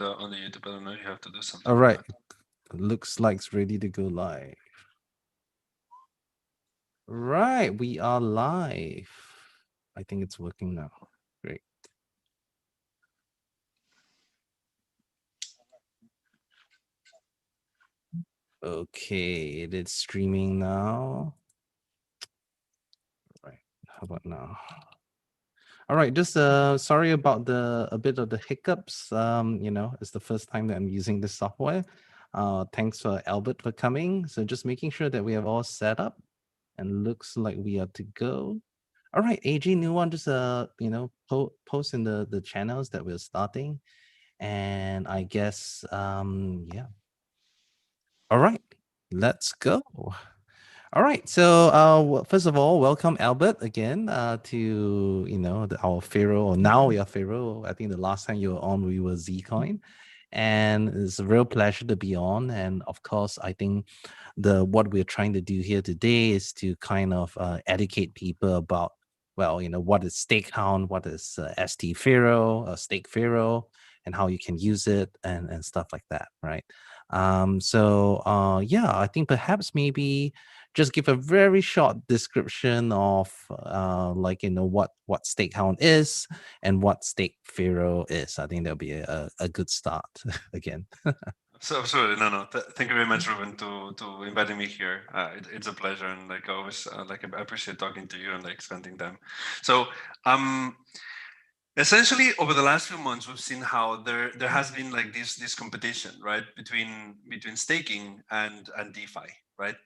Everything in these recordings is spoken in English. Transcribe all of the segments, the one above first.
on the YouTube. I don't know. You have to do something. All With right. that. Looks like it's ready to go live. Right, we are live. I think it's working now. Great. Okay, it is streaming now. Right. How about now? All right, just sorry about a bit of the hiccups. It's the first time that I'm using this software. Thanks for Albert for coming. So just making sure that we have all set up and looks like we are to go. All right, AG, new one, just post in the channels that we're starting. And I guess yeah. All right, let's go. All right. So, first of all, welcome Albert again to our Firo. Or now we are Firo. I think the last time you were on, we were Zcoin, and it's a real pleasure to be on. And of course, I think what we're trying to do here today is to kind of educate people about what is Stakehound, what is ST Firo, Stake Firo, and how you can use it and stuff like that, right? Yeah, I think perhaps maybe just give a very short description of what Stakehound is and what Stake Firo is. I think that'll be a good start again. So absolutely, no. Thank you very much, Ruben, to inviting me here. It's a pleasure, and like always, I appreciate talking to you and like spending time. So, essentially, over the last few months, we've seen how there has been like this competition, right, between staking and DeFi, right?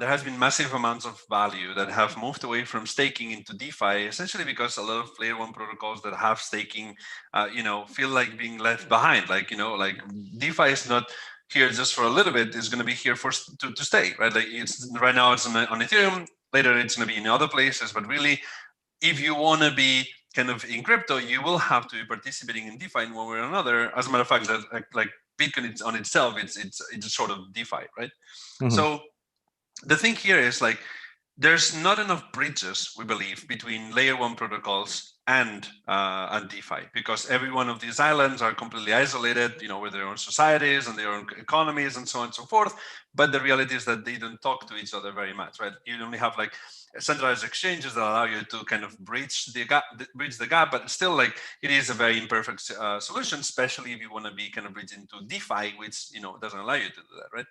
There has been massive amounts of value that have moved away from staking into DeFi, essentially because a lot of layer one protocols that have staking, feel like being left behind. Like DeFi is not here just for a little bit; it's going to be here to stay, right? Like it's right now it's on Ethereum. Later, it's going to be in other places, but really, if you want to be kind of in crypto, you will have to be participating in DeFi in one way or another. As a matter of fact, that like Bitcoin on itself, it's a sort of DeFi, right? Mhm. So the thing here is like there's not enough bridges, we believe, between layer one protocols and DeFi, because every one of these islands are completely isolated, with their own societies and their own economies and so on and so forth. But the reality is that they don't talk to each other very much, right? You only have like centralized exchanges that allow you to kind of bridge the gap, but still, like it is a very imperfect solution, especially if you want to be kind of bridged into DeFi, which doesn't allow you to do that, right?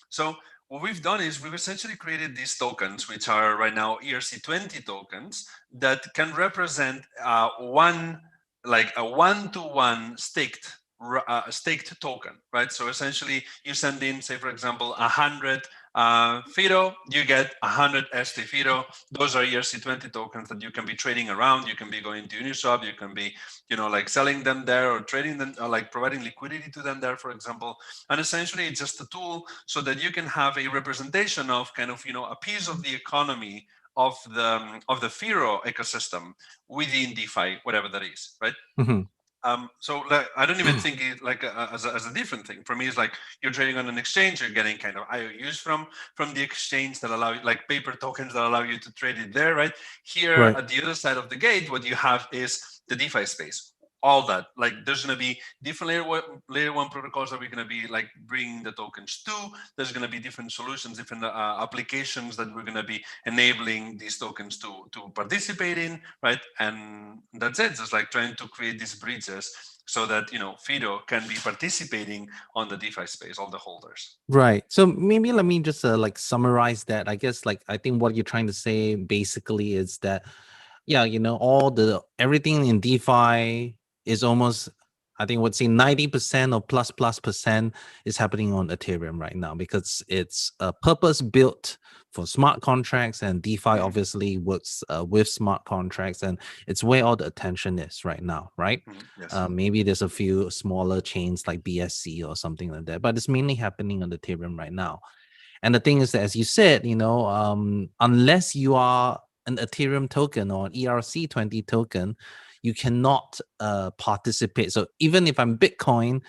So what we've done is we've essentially created these tokens, which are right now ERC20 tokens that can represent a one-to-one staked token, right? So essentially, you send in, say, for example, 100 Firo, you get 100 ST Firo. Those are ERC20 tokens that you can be trading around. You can be going to Uniswap. You can be, like selling them there or trading them, or like providing liquidity to them there, for example. And essentially, it's just a tool so that you can have a representation of kind of, a piece of the economy of the Firo ecosystem within DeFi, whatever that is, right? Mhm. So like, I don't even think it like as a different thing. For me, it's like you're trading on an exchange, you're getting kind of IOUs from the exchange that allow you, like paper tokens that allow you to trade it there, right? Here Right. at the other side of the gate, what you have is the DeFi space. All that, like, there's going to be different layer one protocols that we're going to be like bringing the tokens to. There's going to be different solutions, different applications that we're going to be enabling these tokens to participate in, right? And that's it. Just like trying to create these bridges so that Fido can be participating on the DeFi space, all the holders. Right. So maybe let me just like summarize that. I guess like I think what you're trying to say basically is that yeah, all the everything in DeFi is almost, I think would say 90% or plus percent is happening on Ethereum right now because it's a purpose built for smart contracts, and DeFi Mhm, obviously works with smart contracts, and it's where all the attention is right now, right? yes. Maybe there's a few smaller chains like BSC or something like that, but it's mainly happening on Ethereum right now. And the thing is that, as you said, unless you are an Ethereum token or an ERC20 token, you cannot participate. So even if I'm Bitcoin,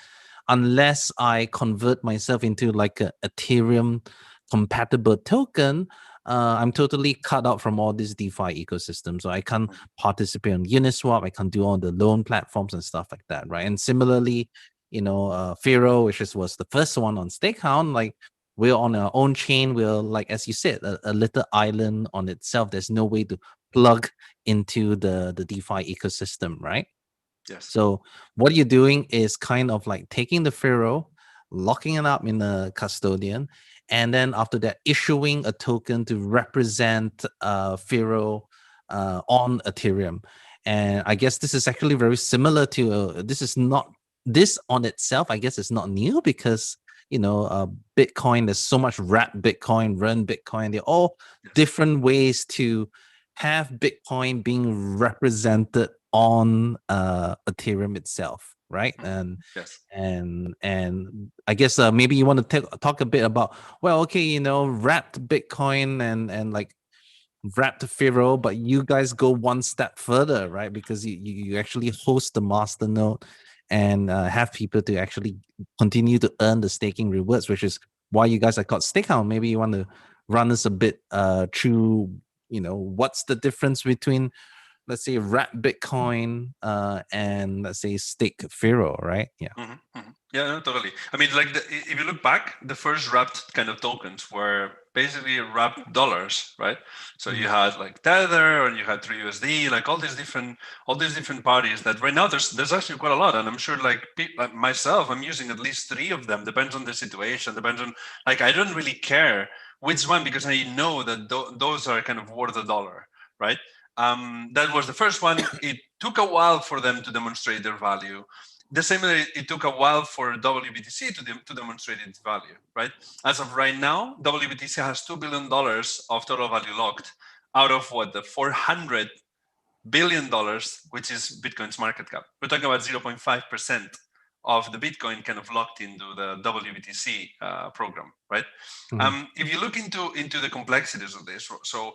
unless I convert myself into like a Ethereum compatible token, I'm totally cut out from all this DeFi ecosystem. So I can't participate on Uniswap. I can't do all the loan platforms and stuff like that, right? And similarly, Firo, which was the first one on Stakehound, like we're on our own chain. We're like, as you said, a little island on itself. There's no way to plug into the DeFi ecosystem, right? Yes. So what you're doing is kind of like taking the Firo, locking it up in the custodian, and then after that, issuing a token to represent Firo on Ethereum. And I guess this is actually very similar to this on itself. I guess it's not new because Bitcoin. There's so much wrap Bitcoin, run Bitcoin. They're all different ways to have Bitcoin being represented on Ethereum itself, right? And yes. and I guess maybe you want to talk a bit about, well, okay, wrapped Bitcoin and like wrapped Firo, but you guys go one step further, right? Because you actually host the master node and have people to actually continue to earn the staking rewards, which is why you guys are called Stakehound. Maybe you want to run us a bit through, what's the difference between, let's say, wrap Bitcoin and let's say stake Firo, right? Yeah. Yeah, no, totally. I mean, like if you look back, the first wrapped kind of tokens were basically wrapped dollars, right? So you had like Tether and you had TrueUSD, like all these different parties that right now there's actually quite a lot, and I'm sure like myself, I'm using at least 3 of them. Depends on the situation. Depends on, like, I don't really care which one because I know that those are kind of worth $1, right? That was the first one. It took a while for them to demonstrate their value. The same way it took a while for WBTC to demonstrate its value, right? As of right now, WBTC has $2 billion of total value locked out of what, the $400 billion, which is Bitcoin's market cap. We're talking about 0.5% of the Bitcoin kind of locked into the WBTC program, right? If you look into the complexities of this, so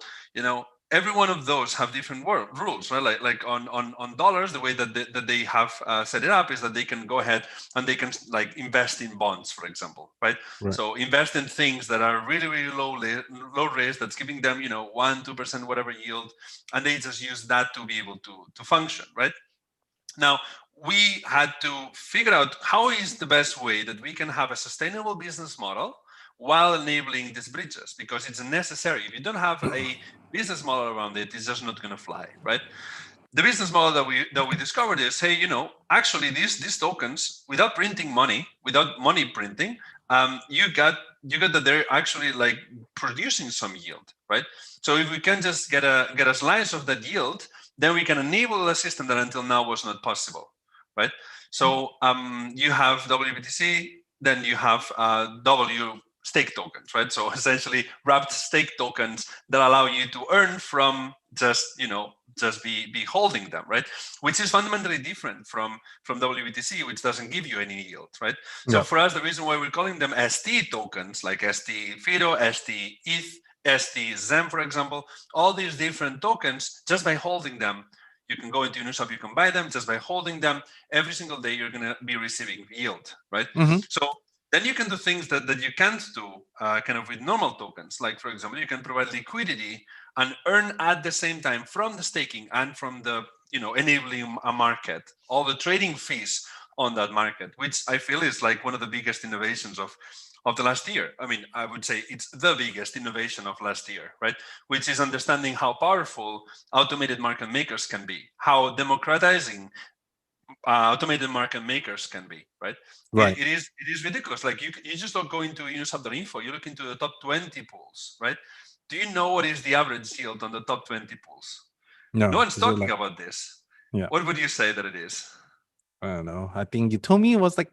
every one of those have different rules, right? Like on dollars, the way that they have set it up is that they can go ahead and they can like invest in bonds, for example, right? So invest in things that are really, really low risk, that's giving them 1-2% whatever yield, and they just use that to be able to function, right? Now, we had to figure out how is the best way that we can have a sustainable business model while enabling these bridges, because it's necessary. If you don't have a business model around it, it's just not going to fly, right? The business model that we discovered is, hey, actually these tokens, without printing money, without money printing, you got that they're actually like producing some yield, right? So if we can just get a slice of that yield, then we can enable a system that until now was not possible, right? So you have WBTC, then you have W stake tokens, right? So essentially wrapped stake tokens that allow you to earn from just be holding them, right? Which is fundamentally different from WBTC, which doesn't give you any yield, right? So for us, the reason why we're calling them ST tokens, like ST Firo, ST ETH, ST ZEM, for example, all these different tokens, just by holding them, you can go into Uniswap, you can buy them. Just by holding them every single day, you're going to be receiving yield, right? So then you can do things that you can't do kind of with normal tokens. Like, for example, you can provide liquidity and earn at the same time from the staking and from the enabling a market, all the trading fees on that market, which I feel is like one of the biggest innovations of the last year. I mean, I would say it's the biggest innovation of last year, right? Which is understanding how powerful automated market makers can be, how democratizing automated market makers can be, right? Right. It is ridiculous. Like you just don't go into uniswap.info, you look into the top 20 pools, right? Do you know what is the average yield on the top 20 pools? No one's talking about this. Yeah. What would you say that it is? I don't know. I think you told me it was like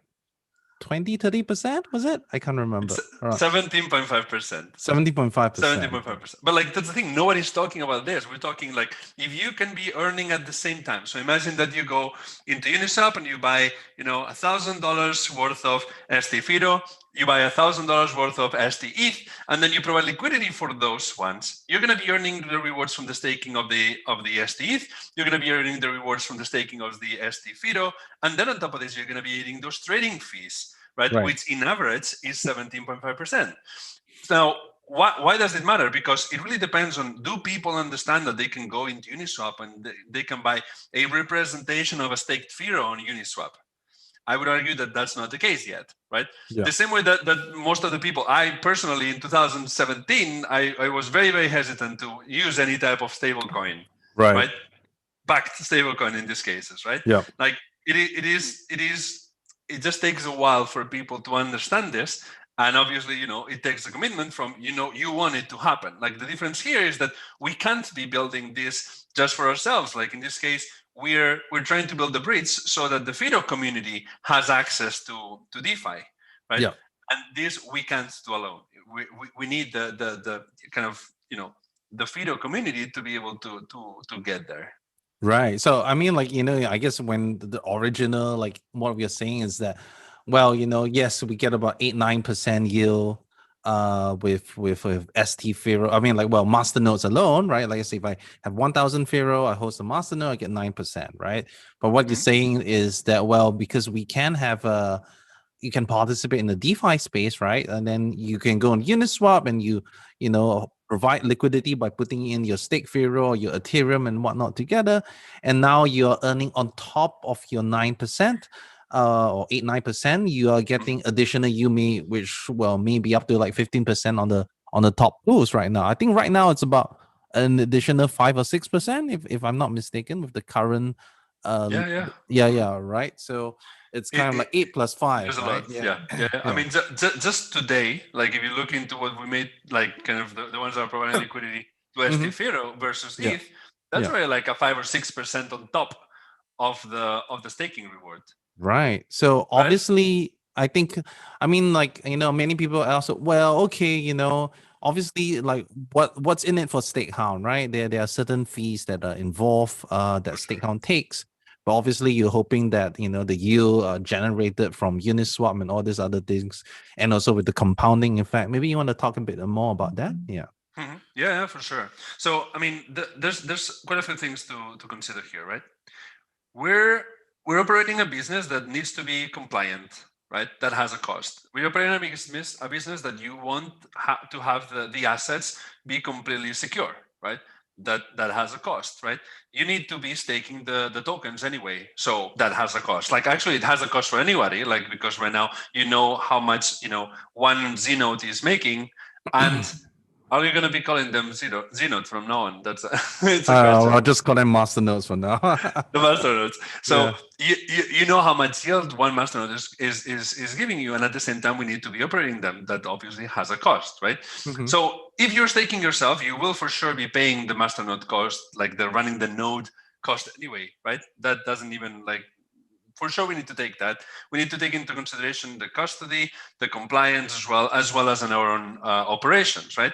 20-30%, was it? I can't remember. 17.5%. 17.5%. 17.5%. But like, that's the thing, nobody's talking about this. We're talking like, if you can be earning at the same time. So imagine that you go into Uniswap and you buy, $1,000 worth of ST Firo, you buy $1,000 worth of ST ETH, and then you provide liquidity for those ones. You're going to be earning the rewards from the staking of the ST ETH. You're going to be earning the rewards from the staking of the ST Firo. And then on top of this, you're going to be eating those trading fees, right? Which in average is 17.5%. Now, why does it matter? Because it really depends on, do people understand that they can go into Uniswap and they can buy a representation of a staked Firo on Uniswap? I would argue that that's not the case yet, right? Yeah. The same way that most of the people, I personally in 2017, I was very, very hesitant to use any type of stablecoin, right? Backed stablecoin in these cases, right? Yeah. Like it just takes a while for people to understand this. And obviously, it takes a commitment from, you want it to happen. Like the difference here is that we can't be building this just for ourselves. Like in this case, we're trying to build the bridge so that the Firo community has access to DeFi, right? Yeah. And this we can't do alone. We need the kind of, the Firo community to be able to get there. Right. So I mean, like, I guess when the original, like what we are saying is that, well, yes, we get about 8-9% yield with ST Firo. I mean, like, well, master nodes alone, right? Like I say, if I have 1,000 Firo, I host a master node, I get 9%, right? But what you're saying is that, well, because we can have you can participate in the DeFi space, right? And then you can go on Uniswap and you provide liquidity by putting in your stake Firo or your Ethereum and whatnot together. And now you're earning on top of your 9%. Or 8-9%, you are getting additional UMI, which may be up to like 15% on the top pools right now. I think right now it's about an additional 5 or 6%, if I'm not mistaken, with the current right. So it's kind of like 8 plus 5. There's a right? lot. Yeah. I mean, just today, like if you look into what we made, like kind of the ones that are providing liquidity to ST Firo versus ETH, that's already like a 5 or 6% on top of the staking reward. Right. So obviously, I think, I mean, like, many people also, well, okay, obviously, like what's in it for Stakehound, right? There are certain fees that are involved that Stakehound takes. But obviously, you're hoping that, the yield generated from Uniswap and all these other things, and also with the compounding effect. Maybe you want to talk a bit more about that? Yeah. Yeah, for sure. So, I mean, there's quite a few things to consider here, right? We're operating a business that needs to be compliant, right? That has a cost. We're operating a business that you want to have the assets be completely secure, right? That has a cost, right? You need to be staking the tokens anyway, so that has a cost. Like actually, it has a cost for anybody, like because right now how much one Z-node is making, and are you going to be calling them Z-node from now on? That's it's a question. I'll just call them master nodes for now. The master nodes. So you know how much yield one master node is giving you, and at the same time we need to be operating them. That obviously has a cost, right? So if you're staking yourself, you will for sure be paying the master node cost, like the running the node cost anyway, right? That doesn't even like. For sure, we need to take that. We need to take into consideration the custody, the compliance, as well as in our own operations, right?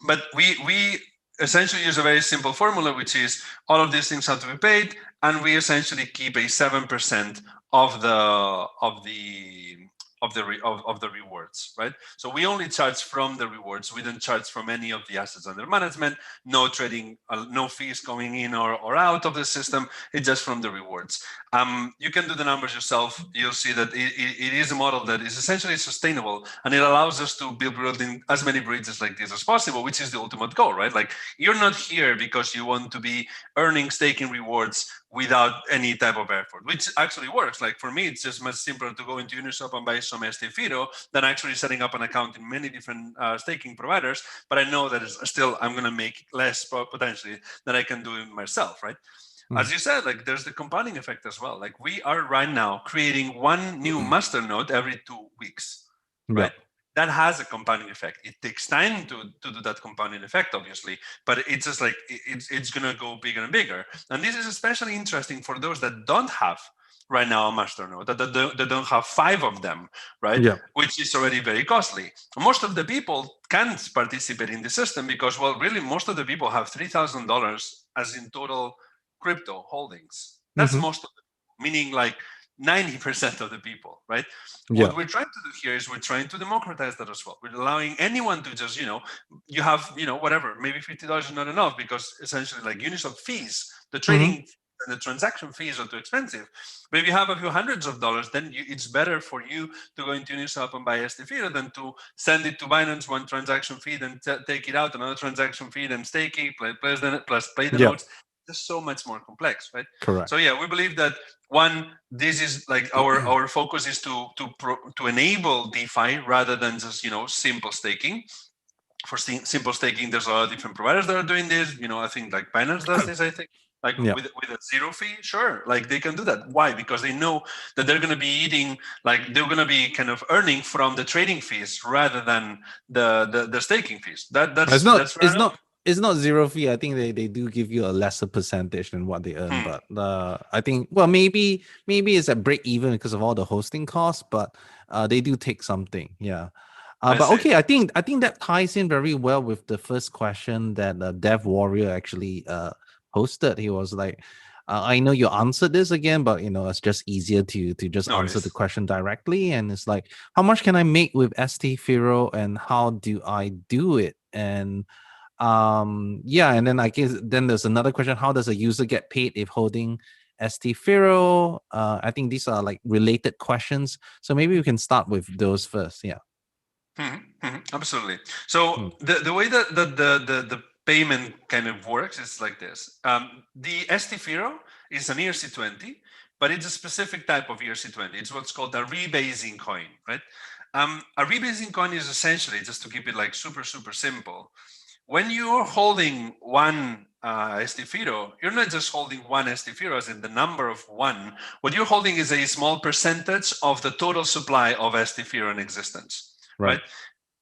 But we essentially use a very simple formula, which is all of these things have to be paid, and we essentially keep a 7% of the rewards, right? So we only charge from the rewards. We don't charge from any of the assets under management. No trading, no fees coming in or out of the system. It's just from the rewards. You can do the numbers yourself. You'll see that it is a model that is essentially sustainable, and it allows us to be building as many bridges like this as possible, which is the ultimate goal, right? Like you're not here because you want to be earning staking rewards without any type of effort, which actually works. Like for me, it's just much simpler to go into Uniswap and buy some ST Firo than actually setting up an account in many different staking providers. But I know that still I'm going to make less potentially than I can do it myself, right? As you said, like there's the compounding effect as well. Like we are right now creating one new master node every 2 weeks, right? That has a compounding effect. It takes time to do that compounding effect, obviously, but it's just like it's going to go bigger and bigger. And this is especially interesting for those that don't have right now a master node, that don't have 5 of them, right? Which is already very costly. Most of the people can't participate in the system because, well, really, most of the people have $3,000 as in total crypto holdings. That's most of them, meaning like 90% of the people, right? What we're trying to do here is we're trying to democratize that as well. We're allowing anyone to just, you have, whatever, maybe $50 is not enough because essentially like Uniswap fees, the trading and the transaction fees are too expensive. But if you have a few hundreds of dollars, then it's better for you to go into Uniswap and buy ST Firo than to send it to Binance, one transaction fee, then take it out, another transaction fee, then stake it, plus play the notes. just so much more complex, right? Correct. So yeah, we believe that one, this is like our focus is to enable DeFi rather than just simple staking. For simple staking, there's a lot of different providers that are doing this. I think like Binance does this. I think like with a zero fee, sure, like they can do that. Why? Because they know that they're going to be eating, like they're going to be kind of earning from the trading fees rather than the staking fees. That's fair enough. It's not zero fee. I think they do give you a lesser percentage than what they earn, but I think maybe it's at break even because of all the hosting costs, but they do take something. Yeah. But okay, I think that ties in very well with the first question that Dev Warrior actually posted. He was like, I know you answered this again, but it's just easier to just answer the question directly. And it's like, how much can I make with ST Firo, and how do I do it? And and then I guess then there's another question: how does a user get paid if holding ST Firo? I think these are like related questions, so maybe we can start with those first. Yeah. Absolutely. So the way that the payment kind of works is like this. The ST Firo is an ERC20, but it's a specific type of ERC20. It's what's called a rebasing coin, right? A rebasing coin is essentially, just to keep it like super simple, when you're holding one ST Firo, you're not just holding one ST Firo as in the number of one. What you're holding is a small percentage of the total supply of ST Firo in existence, right?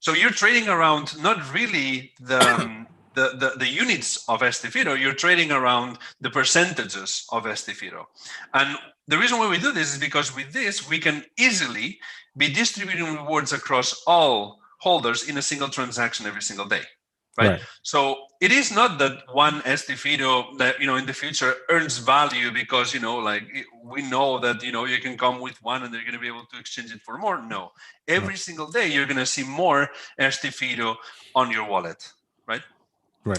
So you're trading around not really the units of ST Firo, you're trading around the percentages of ST Firo. And the reason why we do this is because with this, we can easily be distributing rewards across all holders in a single transaction every single day. Right? So it is not that one ST Firo that in the future earns value because like we know that you can come with one and they're going to be able to exchange it for more. No, every single day you're going to see more ST Firo on your wallet, right?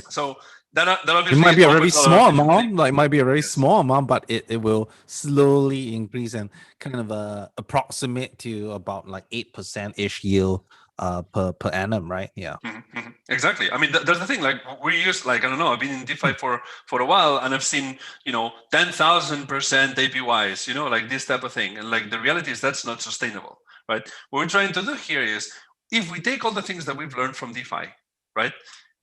So that obviously it might be a very small amount, small amount, but it will slowly increase and kind of approximate to about like 8% ish yield per annum, right? Yeah. Exactly. I mean, there's the thing. Like we use, like I don't know. I've been in DeFi for a while, and I've seen 10,000% APYs. Like this type of thing. And like the reality is that's not sustainable, right? What we're trying to do here is, if we take all the things that we've learned from DeFi, right?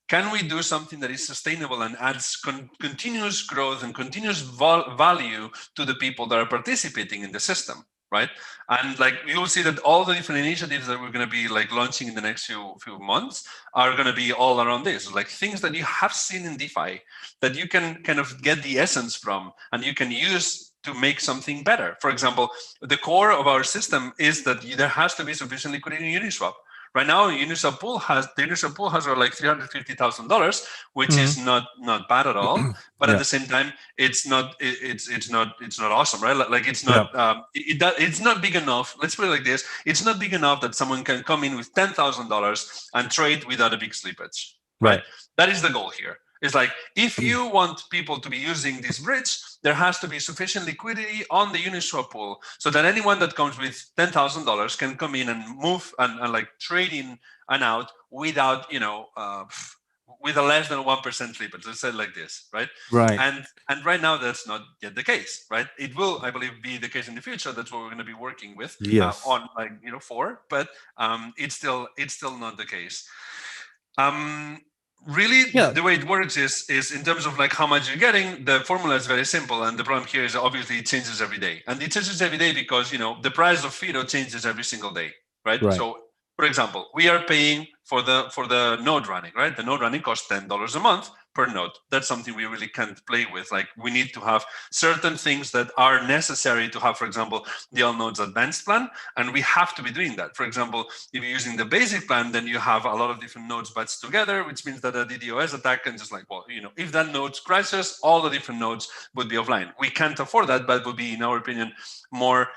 Can we do something that is sustainable and adds continuous growth and continuous value to the people that are participating in the system? Right, and like you'll see that all the different initiatives that we're going to be like launching in the next few months are going to be all around this, like things that you have seen in DeFi that you can kind of get the essence from and you can use to make something better. For example, the core of our system is that there has to be sufficient liquidity in Uniswap. Right now, the Uniswap pool has like $350,000, which is not bad at all. But at the same time, it's not awesome, right? Like it's not it's not big enough. Let's put it like this: it's not big enough that someone can come in with $10,000 and trade without a big slippage. Right. That is the goal here. It's like, if you want people to be using this bridge, there has to be sufficient liquidity on the Uniswap pool so that anyone that comes with $10,000 can come in and move and like trade in and out without, with a less than 1% slippage. Let's say it like this, right? And right now that's not yet the case, right? It will, I believe, be the case in the future. That's what we're going to be working with on like but it's still not the case. Really, the way it works is in terms of like how much you're getting. The formula is very simple, and the problem here is obviously it changes every day, and it changes every day because the price of Firo changes every single day, right? So, for example, we are paying for the node running, right? The node running costs $10 a month per node. That's something we really can't play with. Like we need to have certain things that are necessary to have, for example, the all nodes advanced plan, and we have to be doing that. For example, if you're using the basic plan, then you have a lot of different nodes batched together, which means that a DDoS attack can just like, well, if that node crashes, all the different nodes would be offline. We can't afford that, but would be, in our opinion, more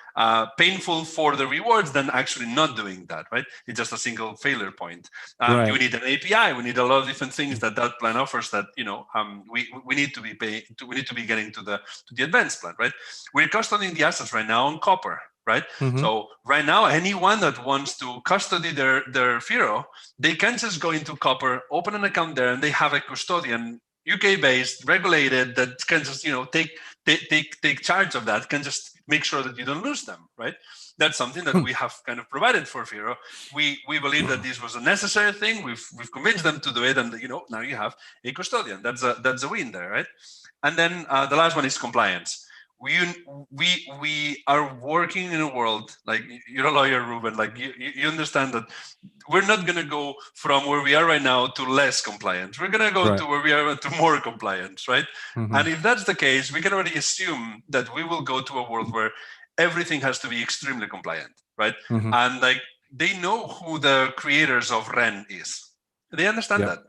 painful for the rewards than actually not doing that, right? It's just a single failure point. You need an API. We need a lot of different things that plan offers that we need to be getting to the advanced plan, right? We're custodying the assets right now on Copper, right? So right now, anyone that wants to custody their Firo, they can just go into Copper, open an account there, and they have a custodian UK based, regulated, that can just take charge of that, can just make sure that you don't lose them, right? That's something that we have kind of provided for Firo. We believe that this was a necessary thing. We've convinced them to do it, and now you have a custodian. That's a win there, right? And then the last one is compliance. We are working in a world, like, you're a lawyer, Ruben, like you understand that we're not going to go from where we are right now to less compliance. We're going to go to where we are to more compliance, right? And if that's the case, we can already assume that we will go to a world where everything has to be extremely compliant, right? And like, they know who the creators of REN is. They understand that.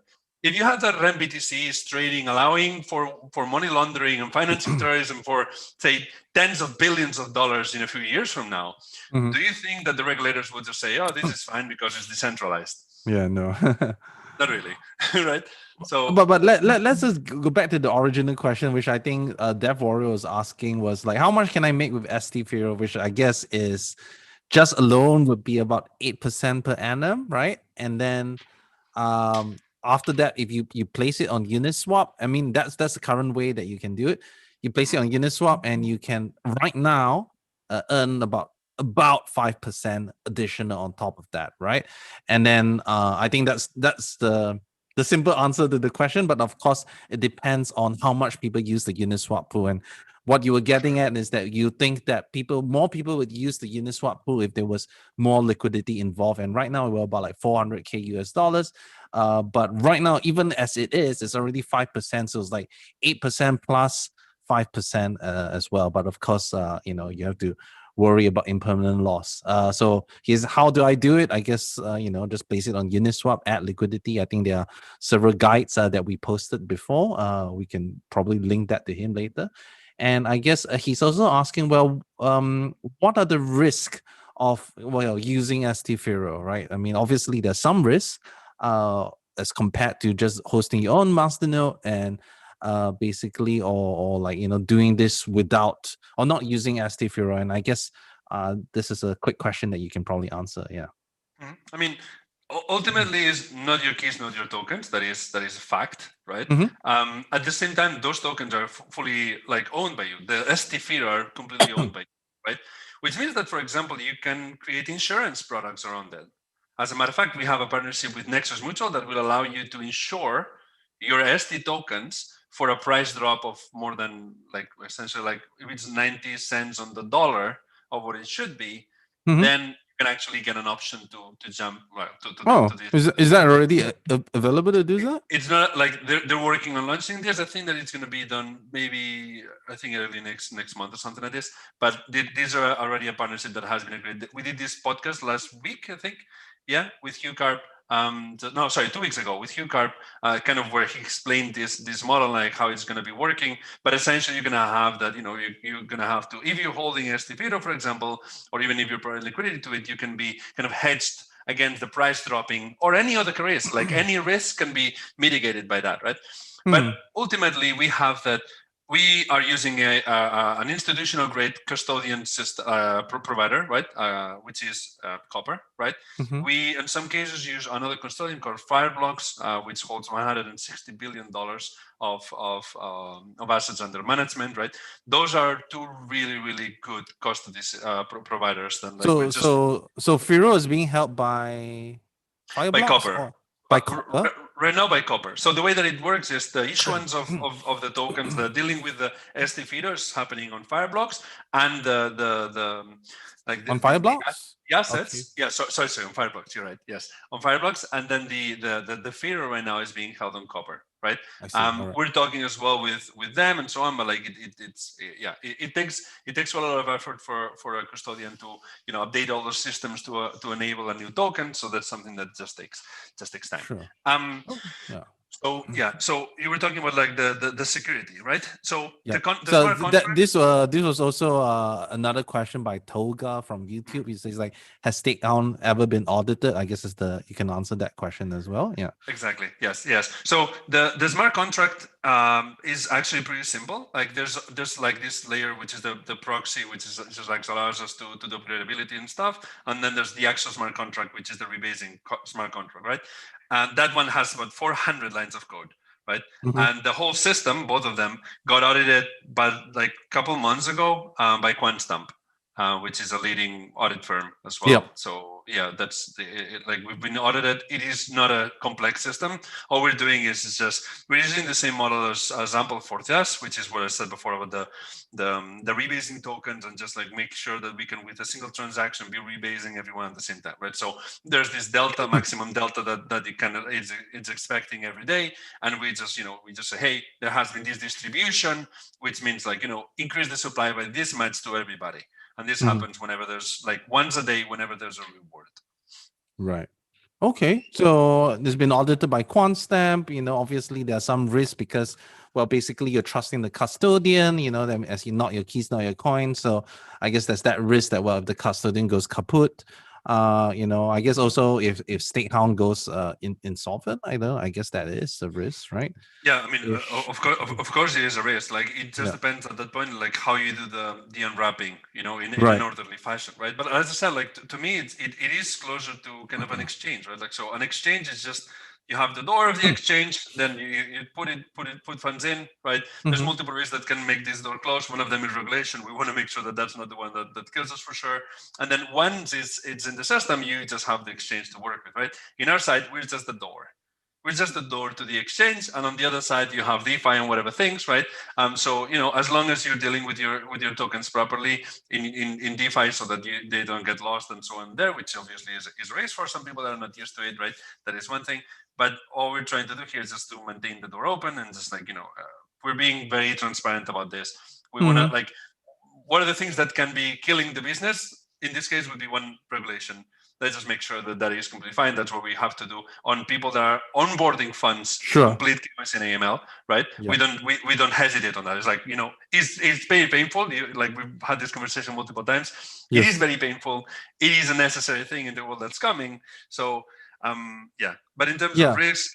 If you have that REN BTC is trading, allowing for money laundering and financing terrorism for, say, tens of billions of dollars in a few years from now, do you think that the regulators would just say, oh, this is fine because it's decentralized? Yeah, no. Not really, right? So, but let's just go back to the original question, which I think Dev Warrior was asking, was like, how much can I make with ST Firo, which I guess is just alone would be about 8% per annum, right? And then after that, if you place it on Uniswap, I mean, that's the current way that you can do it. You place it on Uniswap, and you can right now earn about 5% additional on top of that, right? And then I think that's the simple answer to the question. But of course, it depends on how much people use the Uniswap pool. And what you were getting at is that you think that more people would use the Uniswap pool if there was more liquidity involved. And right now we're about like $400K US. But right now, even as it is, it's already 5%. So it's like 8% plus 5% as well. But of course, you have to worry about impermanent loss. So here's how do I do it? I guess, just place it on Uniswap, add liquidity. I think there are several guides that we posted before. We can probably link that to him later. And I guess he's also asking, well, what are the risks of using ST Firo, right? I mean, obviously there's some risks as compared to just hosting your own masternode and basically, or like doing this without or not using ST Firo. And I guess this is a quick question that you can probably answer. Yeah. I mean, ultimately, is not your keys, not your tokens. That is a fact, right? At the same time, those tokens are fully like owned by you. The ST Firo are completely owned by you, right? Which means that, for example, you can create insurance products around that. As a matter of fact, we have a partnership with Nexus Mutual that will allow you to insure your ST tokens for a price drop of more than, like, essentially, like, if it's 90 cents on the dollar of what it should be, then you can actually get an option to jump. Well, to this. Is that already available to do that? It's not like they're working on launching this. I think that it's going to be done maybe, I think, early next month or something like this. But these are already a partnership that has been agreed. We did this podcast last week, I think, with Hugh Carp. 2 weeks ago with Hugh Carp, kind of where he explained this model, like how it's going to be working. But essentially, you're going to have that, you're going to have to, if you're holding ST Firo, for example, or even if you're providing liquidity to it, you can be kind of hedged against the price dropping or any other risk. Like, any risk can be mitigated by that, right? But ultimately, we have that. We are using an institutional grade custodian system provider, right? Which is Copper, right? We, in some cases, use another custodian called Fireblocks, which holds $160 billion of assets under management, right? Those are two really, really good custody providers. Then, like, so Firo is being held by Fireblocks, by Copper. By Copper? Right now by Copper. So the way that it works is the issuance of the tokens, the dealing with the ST Firo is happening on Fireblocks, and on Fireblocks? The assets. Okay. Yeah, sorry, on Fireblocks. You're right. Yes, on Fireblocks, and then the Firo right now is being held on Copper, right? Right. We're talking as well with them and so on, but like it takes a lot of effort for a custodian to update all those systems to enable a new token. So that's something that just takes time. Sure. So you were talking about like the security, right? So this was also another question by Toga from YouTube. He says, like, has Stakehound ever been audited? I guess you can answer that question as well. Yeah. Exactly. Yes. So the smart contract is actually pretty simple. Like, there's like this layer, which is the proxy, which is just like allows us to do upgradability and stuff, and then there's the actual smart contract, which is the rebasing smart contract, right? And that one has about 400 lines of code, right? Mhm. And the whole system, both of them, got audited, but like a couple months ago by QuantStamp, which is a leading audit firm as well. Yep. So yeah, that's like we've been audited. It is not a complex system. All we're doing is just we're using the same model as Ample Fortias, which is what I said before about the rebasing tokens, and just like make sure that we can with a single transaction be rebasing everyone at the same time, right? So there's this delta, maximum delta that it kind of it's expecting every day, and we just say, hey, there has been this distribution, which means like increase the supply by this much to everybody. And this happens whenever there's like once a day, whenever there's a reward. Right. Okay. So it's been audited by QuantStamp. Obviously there are some risks because, well, basically you're trusting the custodian, that as you not your keys, not your coins. So I guess there's that risk that, well, if the custodian goes kaput, I guess also if Stakehound goes insolvent, I guess that is a risk, right? Yeah, I mean, of course, it is a risk. Like it just depends at that point, like how you do the unwrapping, in an orderly fashion, right? But as I said, like to me, it is closer to kind of an exchange, right? Like so, an exchange is just you have the door of the exchange, then you put funds in, right? There's multiple risks that can make this door close. One of them is regulation. We want to make sure that that's not the one that kills us for sure. And then once it's in the system, you just have the exchange to work with, right? In our side, we're just the door. We're just the door to the exchange, and on the other side you have DeFi and whatever things, right? So as long as you're dealing with your tokens properly in DeFi, so that they don't get lost and so on there, which obviously is a risk for some people that are not used to it, right? That is one thing. But all we're trying to do here is just to maintain the door open and just like we're being very transparent about this. We want to like, what are the things that can be killing the business? In this case, would be one regulation. Let's just make sure that is completely fine. That's what we have to do on people that are onboarding funds to complete KYC and AML, right? Yeah. We don't hesitate on that. It's like it's very painful. Like we've had this conversation multiple times. Yes. It is very painful. It is a necessary thing in the world that's coming. So but in terms of risk,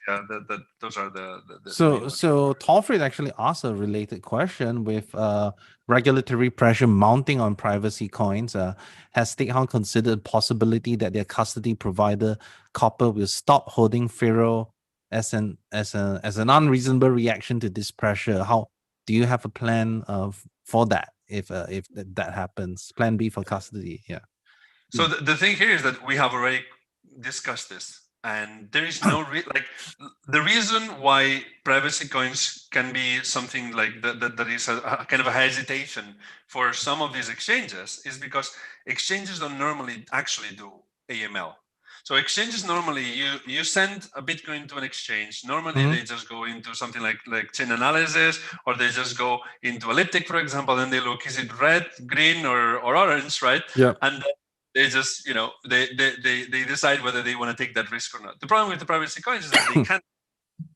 those are the so Tolfred actually asked a related question with regulatory pressure mounting on privacy coins. Has Stakehound considered possibility that their custody provider Copper will stop holding Firo as an unreasonable reaction to this pressure? How do you have a plan for that if that happens? Plan B for custody, yeah. So the thing here is that we have already discussed this, and there is no the reason why privacy coins can be something like that is a kind of a hesitation for some of these exchanges is because exchanges don't normally actually do AML. So exchanges normally you send a Bitcoin to an exchange. Normally they just go into something like chain analysis, or they just go into elliptic, for example, and they look, is it red, green, or orange, right? Yeah. And they just, they decide whether they want to take that risk or not. The problem with the privacy coins is that they can't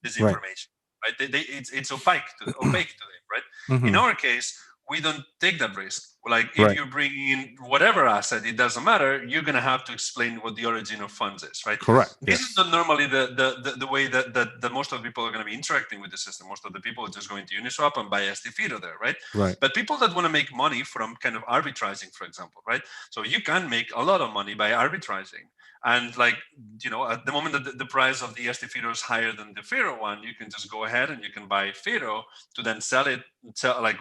this information, right? It's opaque to them, right? In our case, we don't take that risk. Like if you're bringing in whatever asset, it doesn't matter. You're gonna have to explain what the origin of funds is, right? Correct. This is not normally the way that most of the people are going to be interacting with the system. Most of the people are just going to Uniswap and buy STFIDO there, right? Right. But people that want to make money from kind of arbitraging, for example, right? So you can make a lot of money by arbitraging. And like, at the moment that the price of the STFIDO is higher than the Firo one, you can just go ahead and you can buy Firo to then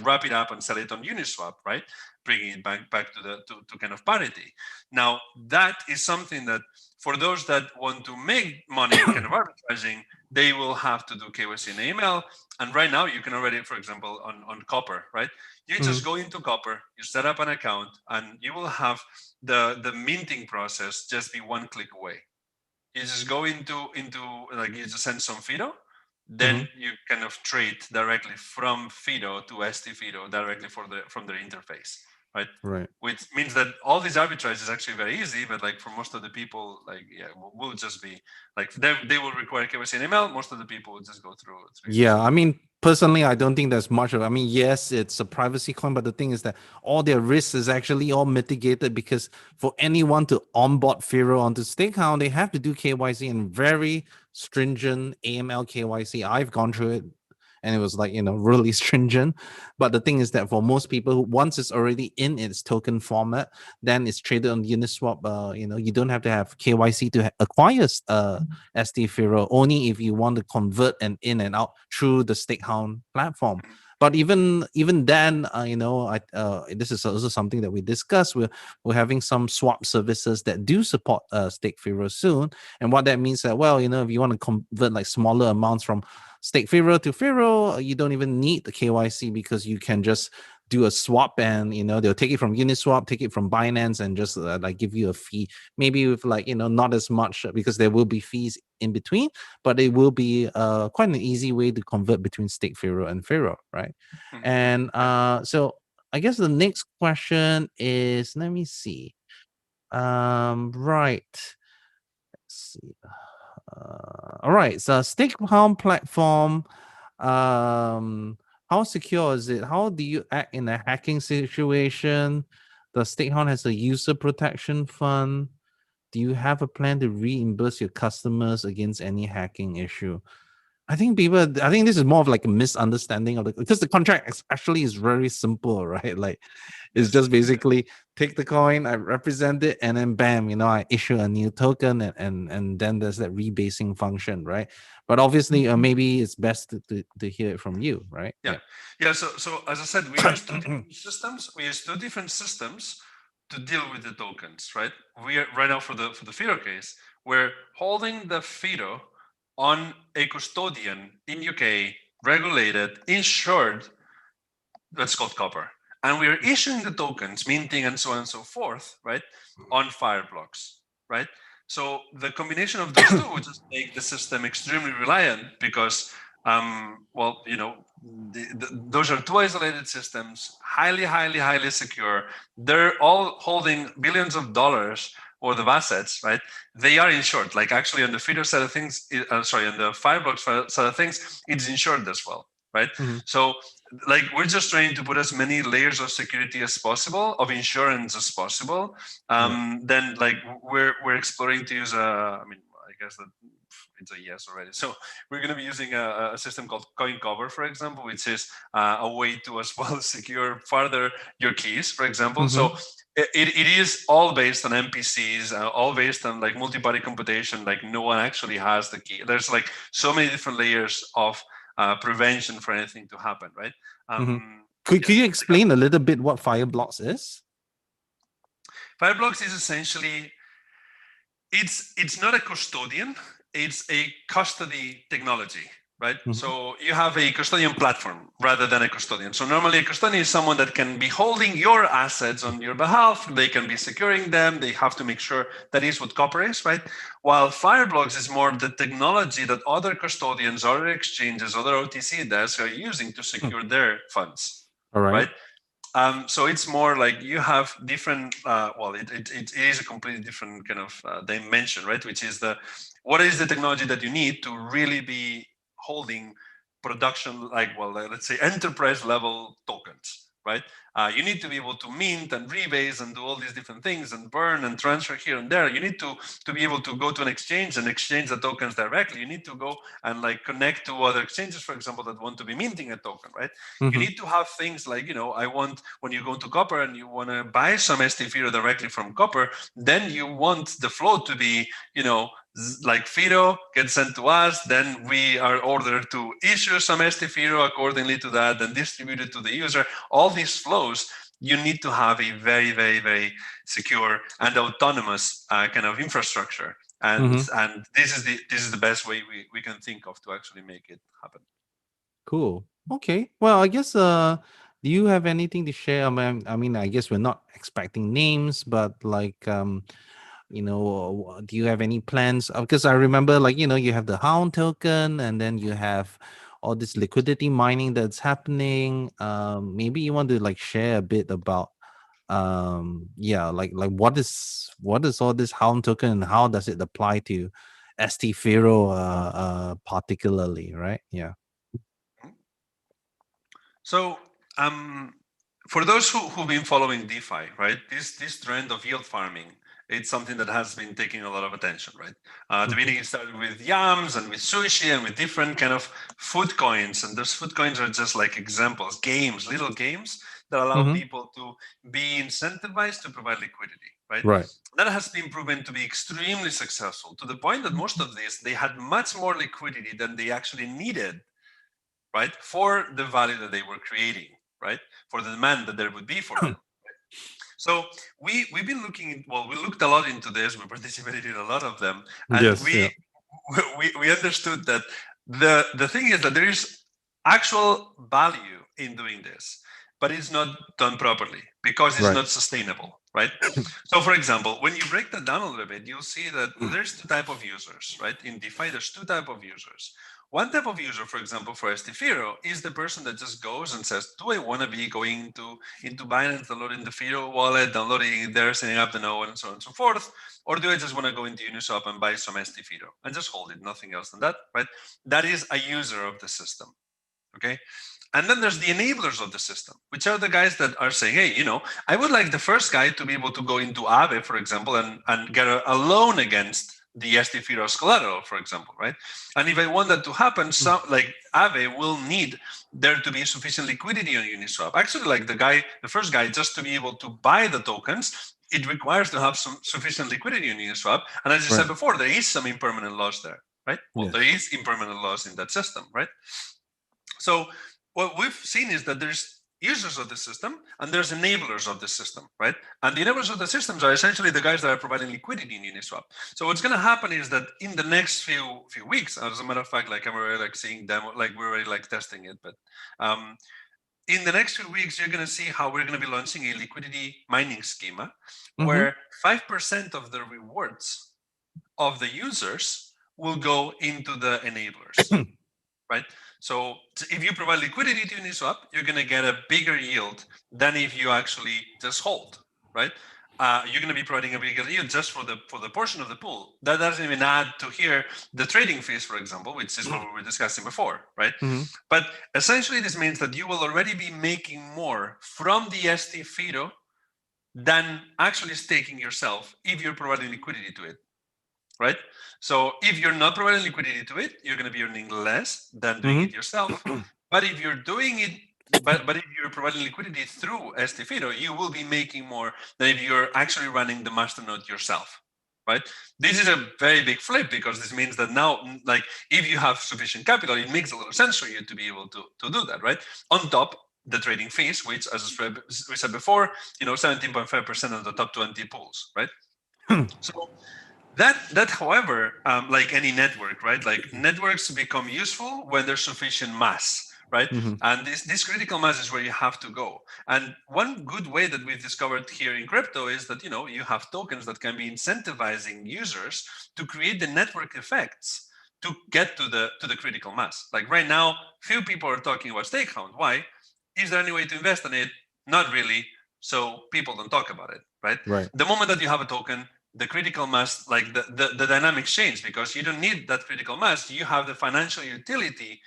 wrap it up and sell it on Uniswap, right? Bringing it back to kind of parity. Now, that is something that for those that want to make money kind of arbitraging, they will have to do KYC and AML. And right now, you can already, for example, on Copper, right? You just go into Copper, you set up an account, and you will have the minting process just be one click away. You just go into like you just send some Firo, then you kind of trade directly from Firo to STFIDO directly from their interface, right? Right. Which means that all these arbitrage is actually very easy, but like for most of the people, like will just be like they will require KYC and ML. Most of the people will just go through. Yeah, I mean, personally, I don't think there's much of. I mean, yes, it's a privacy coin, but the thing is that all their risks is actually all mitigated because for anyone to onboard Firo onto Stakehound, they have to do KYC and very stringent AML KYC. I've gone through it and it was like, really stringent. But the thing is that for most people, once it's already in its token format, then it's traded on Uniswap. You don't have to have KYC to acquire ST Firo, only if you want to convert and in and out through the Stakehound platform. But even then, this is also something that we discussed. We're having some swap services that do support Stake Firo soon, and what that means that, well, if you want to convert like smaller amounts from Stake Firo to Firo, you don't even need the KYC, because you can just do a swap, and they'll take it from Uniswap, take it from Binance, and just like give you a fee, maybe with like not as much, because there will be fees in between, but it will be quite an easy way to convert between Stake Firo and Firo, right? And so I guess the next question is, let me see. Right. Let's see. All right. So Stakehound platform. How secure is it? How do you act in a hacking situation? The Stakehound has a user protection fund. Do you have a plan to reimburse your customers against any hacking issue? I think this is more of like a misunderstanding of because the contract actually is very simple, right? Like, it's just basically take the coin, I represent it, and then bam, I issue a new token, and then there's that rebasing function, right? But obviously, maybe it's best to hear it from you, right? Yeah. So as I said, we use two different systems. We use two different systems to deal with the tokens, right? We are right now for the Firo case, we're holding the Firo on a custodian in UK, regulated, insured, that's called Copper. And we're issuing the tokens, minting and so on and so forth, right, on Fireblocks, right? So the combination of those two would just make the system extremely reliant, because, those are two isolated systems, highly secure. They're all holding billions of dollars worth of assets, right? They are insured. Like, actually, on the Firo side of things, on the Fireblocks side of things, it's insured as well, right? So, like, we're just trying to put as many layers of security as possible, of insurance as possible. Then, like, we're exploring to use I guess that it's a yes already. So we're going to be using a system called Coin Cover, for example, which is a way to as well secure further your keys, for example. So it is all based on MPCs, all based on like multi-party computation. Like, no one actually has the key. There's like so many different layers of prevention for anything to happen, right? Could you explain a little bit what Fireblocks is? Fireblocks is essentially, it's not a custodian, it's a custody technology, right? So you have a custodian platform rather than a custodian. So normally a custodian is someone that can be holding your assets on your behalf. They can be securing them. They have to make sure that is what Copper is, right? While Fireblocks is more the technology that other custodians, other exchanges, other OTC desks are using to secure their funds, right? So it's more like you have different, it is a completely different kind of dimension, right? Which is what is the technology that you need to really be holding production, let's say enterprise level tokens, right? You need to be able to mint and rebase and do all these different things and burn and transfer here and there. You need to be able to go to an exchange and exchange the tokens directly. You need to go and like connect to other exchanges, for example, that want to be minting a token, right? You need to have things like, when you go to Copper and you want to buy some ST Firo directly from Copper, then you want the flow to be, like Firo gets sent to us, then we are ordered to issue some ST Firo accordingly to that, and distribute it to the user. All these flows, you need to have a very, very, very secure and autonomous kind of infrastructure. And this is the best way we can think of to actually make it happen. Cool. Okay. Well, I guess do you have anything to share? I mean, I guess we're not expecting names, but like do you have any plans? Because I remember, like, you have the Hound token, and then you have all this liquidity mining that's happening. Maybe you want to like share a bit about like what is all this Hound token, and how does it apply to ST Firo particularly, right? Yeah. So for those who've been following DeFi, right, this trend of yield farming it's something that has been taking a lot of attention, right? At the beginning, it started with yams and with sushi and with different kind of food coins. And those food coins are just like examples, games, little games that allow people to be incentivized to provide liquidity, right? Right. That has been proven to be extremely successful, to the point that most of these, they had much more liquidity than they actually needed, right, for the value that they were creating, right, for the demand that there would be for them. So we've been looking, well, we looked a lot into this, we participated in a lot of them, and Yes. we understood that the thing is that there is actual value in doing this, but it's not done properly because it's Right. not sustainable, right? So for example, when you break that down a little bit, you'll see that there's two types of users, right? In DeFi, there's two types of users. One type of user, for example, for STFiro, is the person that just goes and says, do I want to be going into Binance, downloading the Firo wallet, downloading it there, setting up the node, and so on and so forth? Or do I just want to go into Uniswap and buy some STFiro and just hold it, nothing else than that, right? That is a user of the system, okay? And then there's the enablers of the system, which are the guys that are saying, hey, you know, I would like the first guy to be able to go into Aave, for example, and get a loan against the STFiro's collateral, for example, right? And if I want that to happen, like Aave will need there to be sufficient liquidity on Uniswap. Actually, like the first guy, just to be able to buy the tokens, it requires to have some sufficient liquidity on Uniswap. And as you said before, there is some impermanent loss there, right? Well, there is impermanent loss in that system, right? So what we've seen is that there's users of the system and there's enablers of the system, right? And the enablers of the systems are essentially the guys that are providing liquidity in Uniswap. So what's going to happen is that in the next few weeks, as a matter of fact, like I'm already like seeing demo, like we're already like testing it, but in the next few weeks, you're going to see how we're going to be launching a liquidity mining schema where 5% of the rewards of the users will go into the enablers. Right? So if you provide liquidity to Uniswap, you're going to get a bigger yield than if you actually just hold, right? You're going to be providing a bigger yield just for the portion of the pool. That doesn't even add to here the trading fees, for example, which is what we were discussing before, right? But essentially, this means that you will already be making more from the STFiro than actually staking yourself if you're providing liquidity to it. Right? So if you're not providing liquidity to it, you're going to be earning less than doing it yourself. But if you're doing it, but if you're providing liquidity through STFiro, you will be making more than if you're actually running the masternode yourself. Right? This is a very big flip because this means that now, like, if you have sufficient capital, it makes a lot of sense for you to be able to do that, right? On top, the trading fees, which, as we said before, 17.5% of the top 20 pools, right? So that, however, like any network, right? Like networks become useful when there's sufficient mass, right? And this critical mass is where you have to go. And one good way that we've discovered here in crypto is that you have tokens that can be incentivizing users to create the network effects to get to the critical mass. Like right now, few people are talking about Stakehound. Why? Is there any way to invest in it? Not really. So people don't talk about it, right? The moment that you have a token, the critical mass, like the dynamics change because you don't need that critical mass. You have the financial utility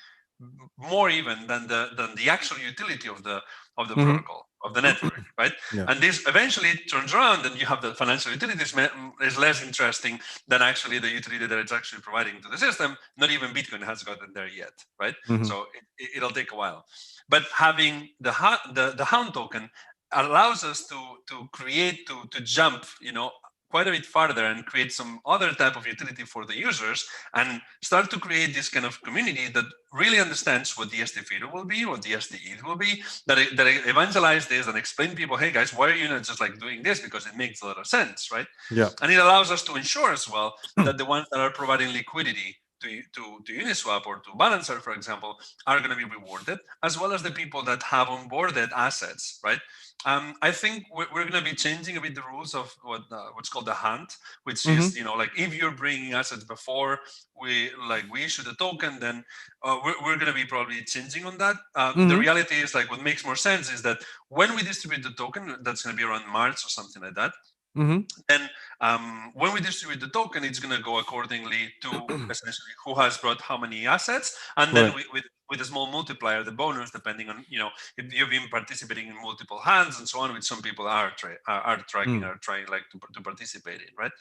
more even than the actual utility of the protocol, of the network, right? And this eventually turns around and you have the financial utility is less interesting than actually the utility that it's actually providing to the system. Not even Bitcoin has gotten there yet, right? So it'll take a while. But having the Hound token allows us to create, to jump, quite a bit farther and create some other type of utility for the users and start to create this kind of community that really understands what the STFiro will be, what the STETH will be, that evangelize this and explain to people, hey guys, why are you not just like doing this? Because it makes a lot of sense, right? And it allows us to ensure as well that the ones that are providing liquidity to Uniswap or to Balancer, for example, are going to be rewarded, as well as the people that have onboarded assets, right? I think we're going to be changing a bit the rules of what's called the hunt, which is, like if you're bringing assets before we issue the token, then we're going to be probably changing on that. The reality is, like, what makes more sense is that when we distribute the token, that's going to be around March or something like that. Then when we distribute the token, it's going to go accordingly to essentially who has brought how many assets, and then Right. with a small multiplier, the bonus, depending on if you've been participating in multiple hands and so on, which some people are tracking, are trying like to participate in, right?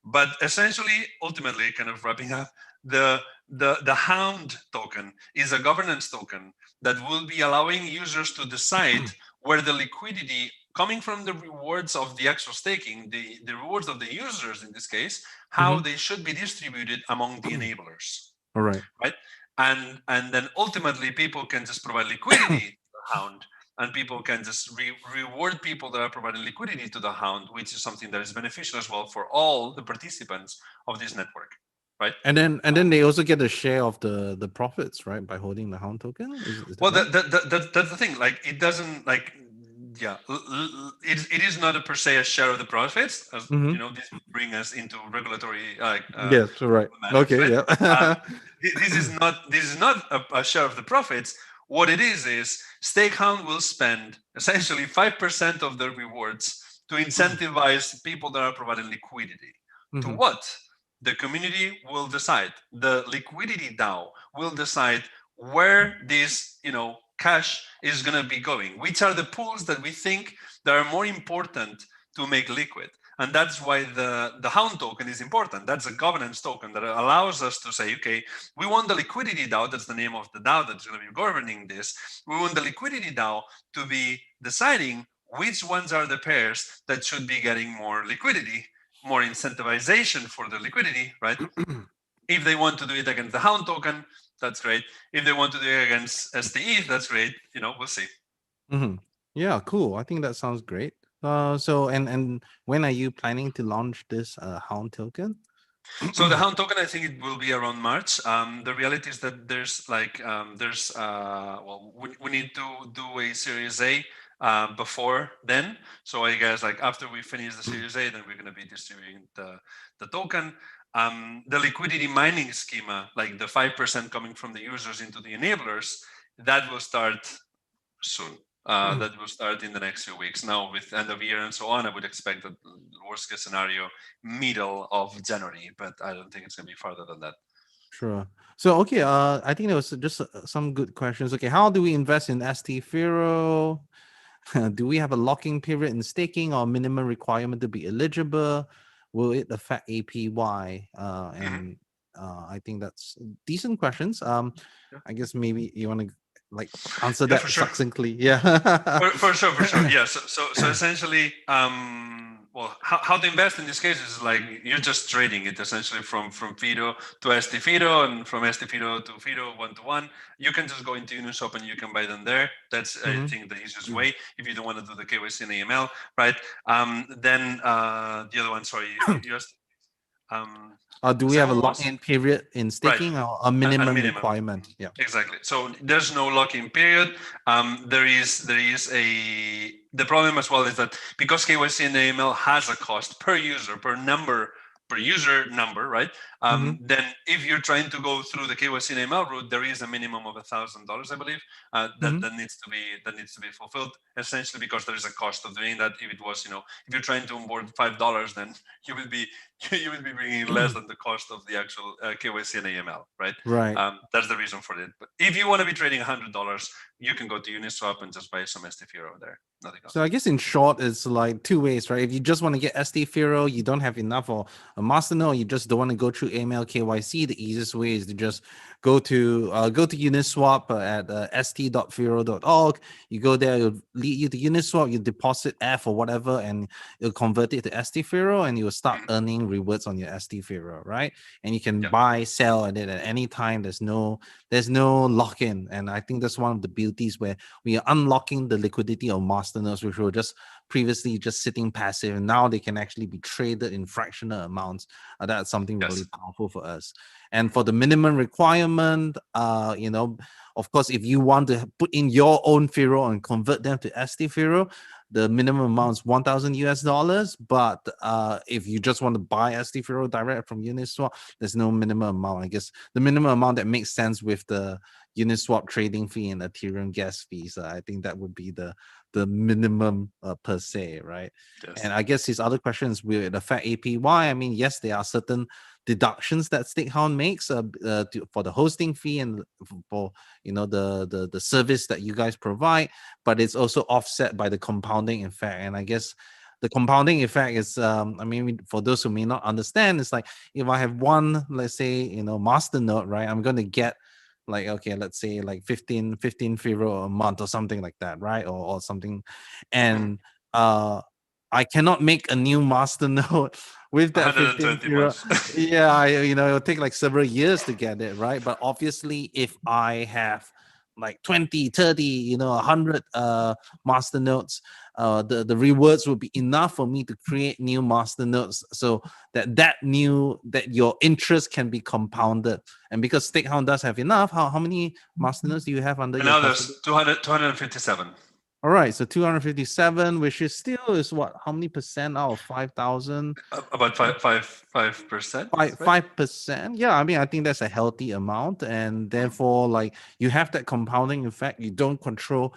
But essentially, ultimately, kind of wrapping up, the Hound token is a governance token that will be allowing users to decide where the liquidity coming from the rewards of the actual staking, the rewards of the users in this case, how they should be distributed among the enablers, All right. right? And then ultimately people can just provide liquidity to the Hound, and people can just reward people that are providing liquidity to the Hound, which is something that is beneficial as well for all the participants of this network, right? And then they also get a share of the profits, right, by holding the Hound token. Is that Well, right? that's the thing. Like, it doesn't like, yeah, it is not a per se a share of the profits. As you know, this would bring us into regulatory Yes. All right. matters, Okay. right? Yeah. This is not a share of the profits. What it is Stakehound will spend essentially 5% of the rewards to incentivize people that are providing liquidity. To what? The community will decide. The liquidity DAO will decide where this cash is going to be going, which are the pools that we think that are more important to make liquid. And that's why the Hound token is important. That's a governance token that allows us to say, okay, we want the liquidity DAO, that's the name of the DAO that's going to be governing this. We want the liquidity DAO to be deciding which ones are the pairs that should be getting more liquidity, more incentivization for the liquidity, right? If they want to do it against the Hound token, that's great. If they want to do it against STE, that's great. We'll see. Yeah, cool. I think that sounds great. So and when are you planning to launch this Hound token? So the Hound token, I think it will be around March. The reality is that there's we need to do a Series A before then. So I guess like after we finish the Series A, then we're going to be distributing the token. The liquidity mining schema, like the 5% coming from the users into the enablers, that will start soon. That will start in the next few weeks. Now, with end of year and so on, I would expect that worst case scenario, middle of January, but I don't think it's going to be farther than that. Sure. So okay, I think there was just some good questions. Okay, how do we invest in ST Firo? Do we have a locking period in staking or minimum requirement to be eligible? Will it affect APY? And I think that's decent questions. I guess maybe you want to like answer Yeah, that for sure. succinctly. Yeah. For sure. Yeah. So essentially, well, how to invest in this case is like you're just trading it essentially from Firo to ST Firo and from ST Firo to Firo 1-to-1. You can just go into Uniswap and you can buy them there. That's I think the easiest way if you don't want to do the KYC and AML, right? Then the other one, sorry, you asked. Do The we have a second one was lock-in period in right. staking or a And minimum minimum. requirement? Yeah. Exactly. So there's no lock-in period. There is the problem as well is that because KYC and AML has a cost per user, per user number, right? Then if you're trying to go through the KYC and AML route, there is a minimum of $1,000, I believe, that needs to be fulfilled. Essentially, because there is a cost of doing that. If it was, if you're trying to onboard $5, then you will be bringing less than the cost of the actual KYC and AML, right? Right. That's the reason for it. But if you want to be trading $100, you can go to Uniswap and just buy some STFiro there. Nothing else. So I guess in short, it's like two ways, right? If you just want to get ST Firo, you don't have enough or a masternode, you just don't want to go through AML KYC. The easiest way is to just go to Uniswap at st.firo.org. You go there, it'll lead you to Uniswap. You deposit F or whatever, and it'll convert it to ST Firo, and you will start earning rewards on your ST Firo, right? And you can buy, sell at it at any time. There's no lock-in, and I think that's one of the beauties where we are unlocking the liquidity of masternodes, which were just previously just sitting passive, and now they can actually be traded in fractional amounts. That's something really powerful for us. And for the minimum requirement, of course, if you want to put in your own Firo and convert them to ST Firo, the minimum amount is $1,000. But if you just want to buy ST Firo direct from Uniswap, there's no minimum amount. I guess the minimum amount that makes sense with the Uniswap trading fee and Ethereum gas fees. I think that would be the the minimum per se, right? Yes. And I guess his other questions will it affect APY? I mean, yes, there are certain deductions that Stakehound makes for the hosting fee and for the service that you guys provide, but it's also offset by the compounding effect. And I guess the compounding effect is, I mean, for those who may not understand, it's like if I have one, let's say, master node, right? I'm going to get like, okay, let's say like 15 Firo a month or something like that, right? Or something. And I cannot make a new master node with that 15 120 Firo. months. Yeah, it'll take like several years to get it, right? But obviously, if I have like 20, 30, 100 master nodes, the rewards will be enough for me to create new master nodes, so that your interest can be compounded. And because Stakehound does have enough, how many master nodes do you have under And your now custody? there's 257. All right, so 257, which is still is what? How many percent out of 5,000? About 5%, right? 5%. Yeah, I mean, I think that's a healthy amount, and therefore, like, you have that compounding effect. You don't control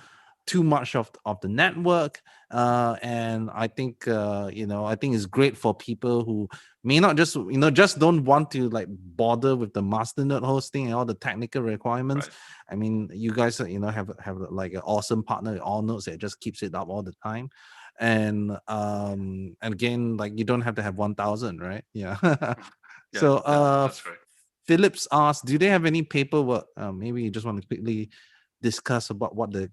too much of the network, and I think I think it's great for people who may not just don't want to like bother with the masternode hosting and all the technical requirements. Right. I mean, you guys have like an awesome partner, All Nodes, that just keeps it up all the time. And again, like, you don't have to have 1,000, right? Yeah. Yeah, So that's correct. Phillips asked, do they have any paperwork? Maybe you just want to quickly discuss about what the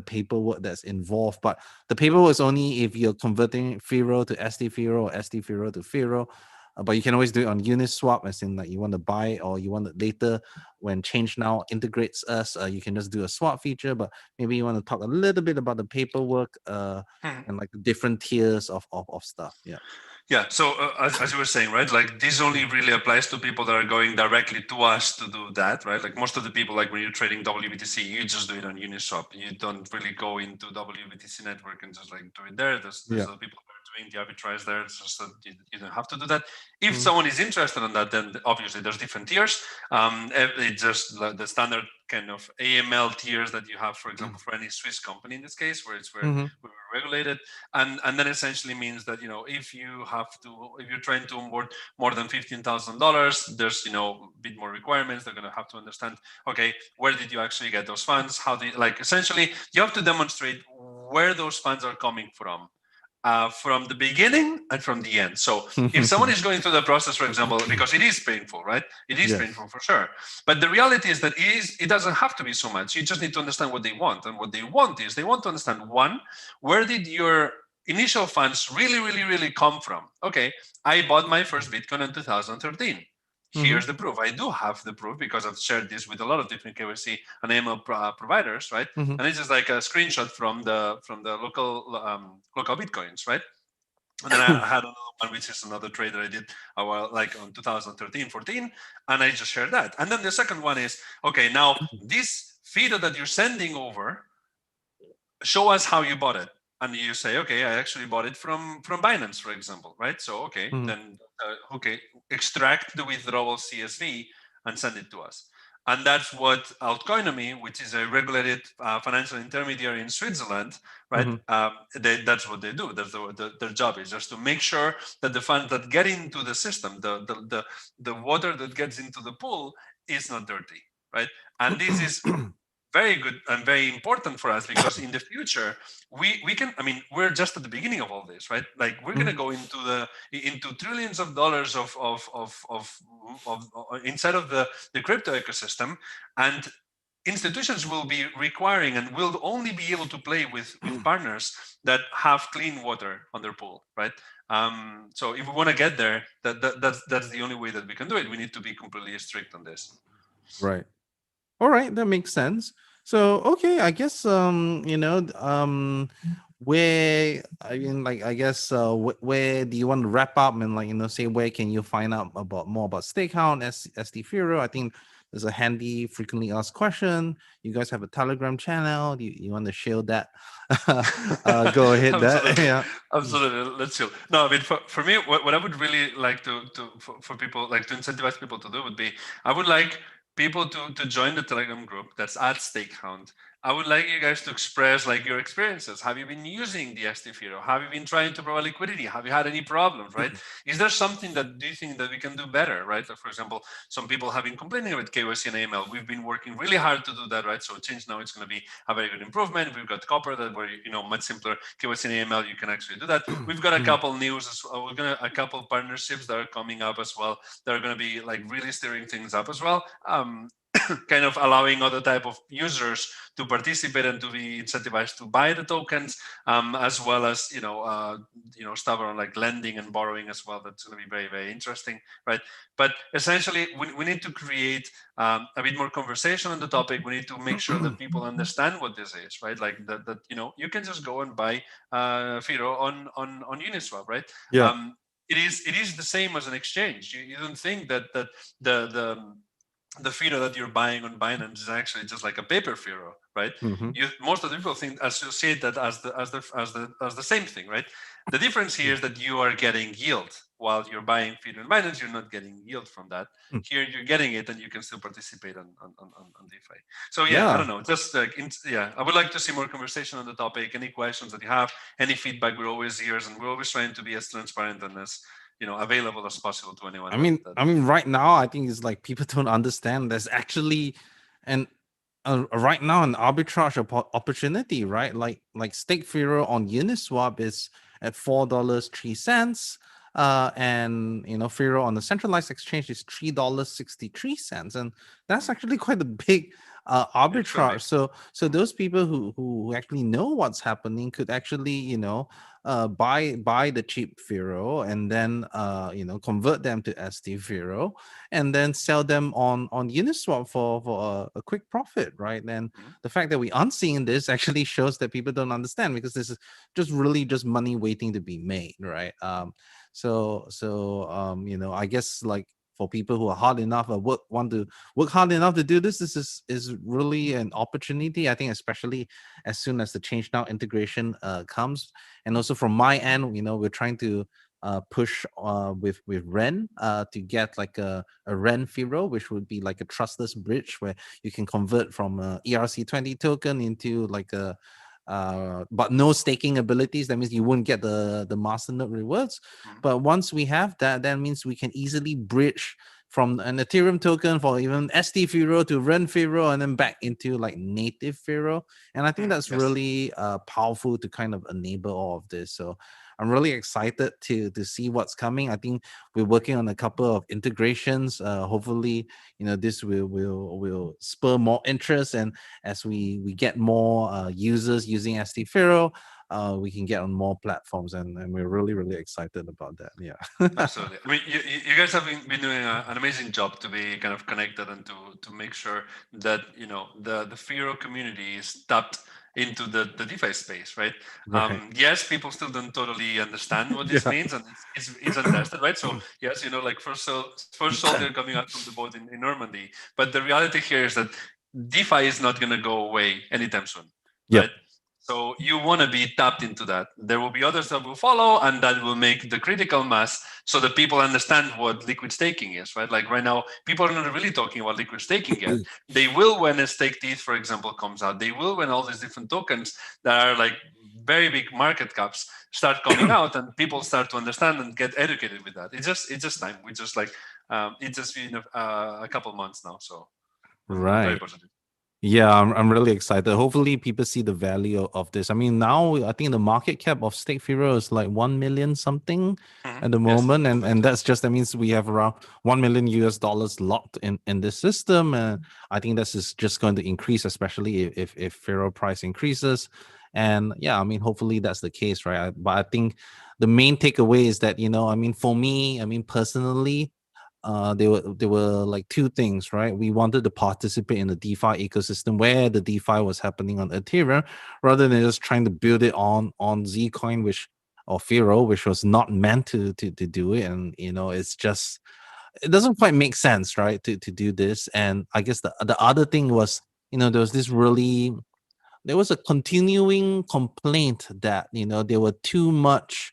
paperwork that's involved. But the paperwork is only if you're converting Firo to ST Firo or ST Firo to Firo. But you can always do it on Uniswap, as in like you want to buy, or you want to later when ChangeNow integrates us, you can just do a swap feature. But maybe you want to talk a little bit about the paperwork and like the different tiers of stuff. Yeah. Yeah, so as you were saying, right, like this only really applies to people that are going directly to us to do that, right? Like most of the people, like when you're trading WBTC, you just do it on Uniswap. You don't really go into WBTC network and just like do it there. There's other people who are doing the arbitrage there. It's just that you don't have to do that. If someone is interested in that, then obviously there's different tiers. It's just the standard kind of AML tiers that you have, for example, for any Swiss company in this case, where we're regulated, and that essentially means that if you're trying to onboard more than $15,000, there's a bit more requirements. They're going to have to understand, okay, where did you actually get those funds? How do you, like, essentially you have to demonstrate where those funds are coming from the beginning and from the end. So if someone is going through the process, for example, because it is painful, right? It is painful for sure. But the reality is that it doesn't have to be so much. You just need to understand what they want. And what they want is they want to understand, one, where did your initial funds really, really, really come from? Okay, I bought my first Bitcoin in 2013. Here's the proof. I do have the proof because I've shared this with a lot of different KYC and AML providers, right? And it's just like a screenshot from the local Bitcoins, right? And then I had another one, which is another trade that I did like on 2013, 14, and I just shared that. And then the second one is, okay, now this Firo that you're sending over, show us how you bought it. And you say, okay, I actually bought it from Binance, for example, right? So, okay, then, extract the withdrawal CSV and send it to us. And that's what Altcoinomy, which is a regulated financial intermediary in Switzerland, right? That's what they do. That's their job is just to make sure that the funds that get into the system, the water that gets into the pool, is not dirty, right? And this is very good and very important for us, because in the future we can, I mean, we're just at the beginning of all this, right? Like, we're going to go into trillions of dollars of inside of the crypto ecosystem, and institutions will be requiring and will only be able to play with partners that have clean water on their pool, right? So if we want to get there, that's the only way that we can do it. We need to be completely strict on this. Right. All right, that makes sense. So, okay, I guess where, I mean, like, I guess where do you want to wrap up, and like, say, where can you find out more about Stakehound, ST Firo? I think there's a handy frequently asked question. You guys have a Telegram channel. You want to share that? Go ahead. Absolutely. Let's chill. No, I mean, for me, what I would really like for people, like, to incentivize people to do would be, I would like people to join the Telegram group that's at Stakehound, I would like you guys to express like your experiences. Have you been using the ST Firo? Have you been trying to provide liquidity? Have you had any problems, right? Is there something that do you think that we can do better, right? Like for example, some people have been complaining about KYC and AML. We've been working really hard to do that, right? So change now it's going to be a very good improvement. We've got Copper that where much simpler KYC and AML. You can actually do that. We've got a couple news as well. We're gonna a couple partnerships that are coming up as well. That are going to be like really steering things up as well. Kind of allowing other type of users to participate and to be incentivized to buy the tokens, as well as stuff around like lending and borrowing as well. That's going to be very, very interesting, right? But essentially, we need to create a bit more conversation on the topic. We need to make sure that people understand what this is, right? Like that you can just go and buy Firo on Uniswap, right? Yeah. It is the same as an exchange. You don't think that the Firo that you're buying on Binance is actually just like a paper Firo, right? Most of the people associate that as the same thing, right? The difference here is that you are getting yield while you're buying Firo on Binance. You're not getting yield from that. Here you're getting it, and you can still participate on DeFi. So yeah, I don't know. Just I would like to see more conversation on the topic. Any questions that you have, any feedback, we're always ears, and we're always trying to be as transparent and as available as possible to anyone. I mean, right now, I think it's like people don't understand. There's actually, and right now, an arbitrage opportunity, right? Like stake Firo on Uniswap is at $4.03, and Firo on the centralized exchange is $3.63, and that's actually quite a big arbitrage. So those people who actually know what's happening could actually buy the cheap Firo and then convert them to ST Firo and then sell them on Uniswap for a quick profit, right? And the fact that we aren't seeing this actually shows that people don't understand, because this is just really just money waiting to be made, right? I guess like for people who are hard enough or want to work hard enough to do this, this is really an opportunity. I think especially as soon as the change now integration comes, and also from my end, we're trying to push with Ren to get like a Ren Firo, which would be like a trustless bridge where you can convert from a ERC20 token into like a but no staking abilities. That means you won't get the masternode rewards. But once we have that, that means we can easily bridge from an Ethereum token for even ST Firo to Ren Firo and then back into like native Firo. And I think that's really powerful to kind of enable all of this. So I'm really excited to see what's coming. I think we're working on a couple of integrations. Hopefully, this will spur more interest, and as we get more users using ST Firo, we can get on more platforms, and we're really excited about that. Yeah. Absolutely. I mean, you guys have been doing an amazing job to be kind of connected and to make sure that the Firo community is tapped into the DeFi space, right? Yes, people still don't totally understand what this means, and it's untested, right? So yes, like first soldier coming out from the boat in Normandy, but the reality here is that DeFi is not going to go away anytime soon, right? So you want to be tapped into that. There will be others that will follow, and that will make the critical mass so that people understand what liquid staking is, right? Like right now, people are not really talking about liquid staking yet. They will when a stake ETH, for example, comes out. They will when all these different tokens that are like very big market caps start coming out, and people start to understand and get educated with that. It's just time. We just like it's just been a couple months now, so I'm very positive. Yeah, I'm really excited. Hopefully people see the value of this. I mean, now I think the market cap of Stake Firo is like 1 million something at the moment. And that's just, that means we have around $1 million locked in this system. And I think this is just going to increase, especially if Firo price increases. And yeah, I mean, hopefully that's the case, right? But I think the main takeaway is that, I mean, for me, I mean, personally, there were like two things, right? We wanted to participate in the DeFi ecosystem where the DeFi was happening on Ethereum, rather than just trying to build it on Zcoin, or Firo, which was not meant to do it. And it's just, it doesn't quite make sense, right, to do this. And I guess the other thing was, there was a continuing complaint that there were too much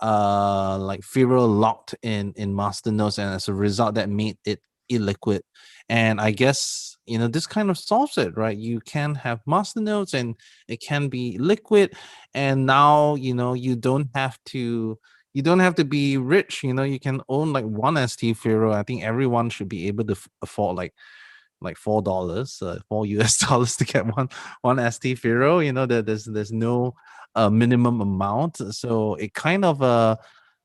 like Firo locked in masternodes, and as a result that made it illiquid. And I guess, this kind of solves it, right? You can have master nodes and it can be liquid. And now, you don't have to be rich. You can own like one ST Firo. I think everyone should be able to afford like $4, $4 to get one ST Firo. There's no minimum amount, so it kind of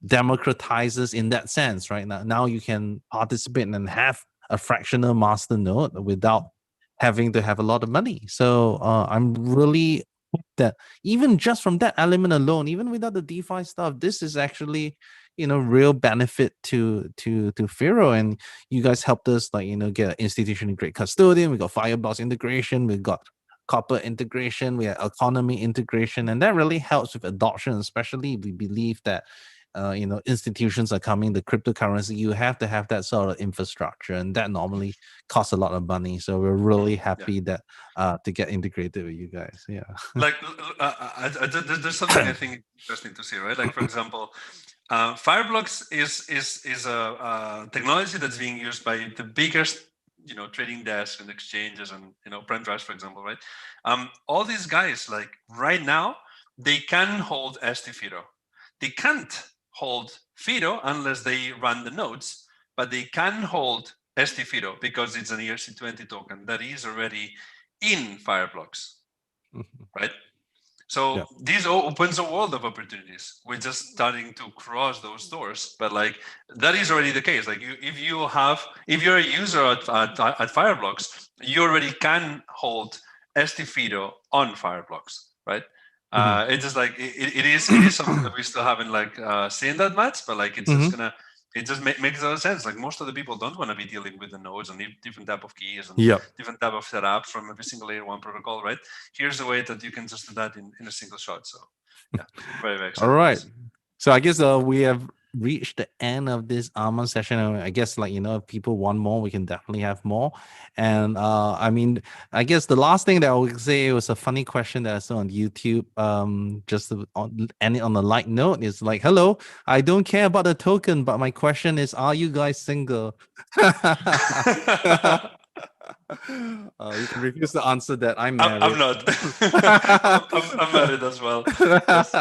democratizes in that sense, right? Now you can participate and have a fractional master node without having to have a lot of money. So I'm really hope that even just from that element alone, even without the DeFi stuff, this is actually real benefit to Firo. And you guys helped us get an institution grade custodian. We got Fireblocks integration, we got copper integration, we have economy integration, and that really helps with adoption. Especially we believe that institutions are coming, the cryptocurrency, you have to have that sort of infrastructure, and that normally costs a lot of money. So we're really happy that to get integrated with you guys. Yeah. Like there's something I think interesting to see, right? Like, for example, Fireblocks is a technology that's being used by the biggest trading desks and exchanges and prime trust, for example, right? All these guys, like right now, they can hold ST Firo. They can't hold Firo unless they run the nodes, but they can hold ST Firo because it's an ERC20 token that is already in Fireblocks, right? So this opens a world of opportunities. We're just starting to cross those doors, but like that is already the case. Like if you're a user at Fireblocks, you already can hold ST Firo on Fireblocks, right? It's just like it is something that we still haven't like seen that much, but like it's just gonna. It just makes a lot of sense. Like most of the people don't want to be dealing with the nodes and different type of keys and different type of setups from every single layer one protocol, right? Here's a way that you can just do that in a single shot. So yeah, very, very excited. All right. So I guess we have reached the end of this Almond session. I guess if people want more, we can definitely have more. And I mean, I guess the last thing that I would say was a funny question that I saw on YouTube. Just on a light note is like, hello, I don't care about the token, but my question is, are you guys single? You can refuse to answer that. I'm married. I'm not. I'm married as well. Yes.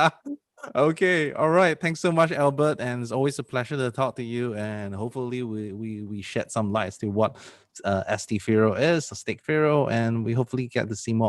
Okay, all right. Thanks so much, Albert, and it's always a pleasure to talk to you. And hopefully, we shed some light to what ST Firo is, a stake Firo, and we hopefully get to see more